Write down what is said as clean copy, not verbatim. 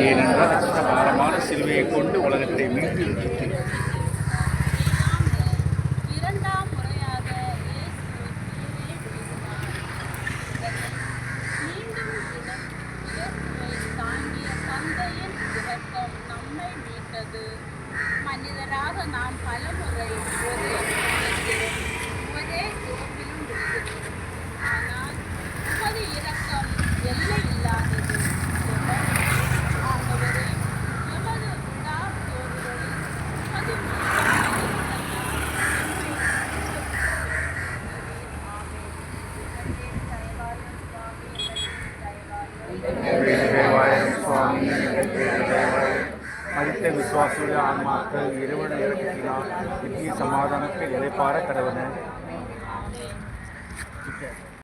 ஏனென்றால் பாரமான சிலுவையை கொண்டு உலகத்தை மீட்டு விட்டு இரண்டாம் முறையாக மீண்டும் இயேசுவை தாங்கிய தந்தையின் இரக்கம் நம்மை மீட்டது. மனிதராக நாம் பலமுறை ஒரே இறப்பிலும் விழுகிறோம். ஆனால் உமது இரக்கம் எல்லை இல்லாதது. ஆண்டவரே, எமது விடாசோர்வுகளில் உமது மரித்த விசுவாசியுடைய ஆன்மாக்கள் இறைவன் இறக்கினால் நித்திய சமாதானத்தை இளைப்பாற கடவுள்.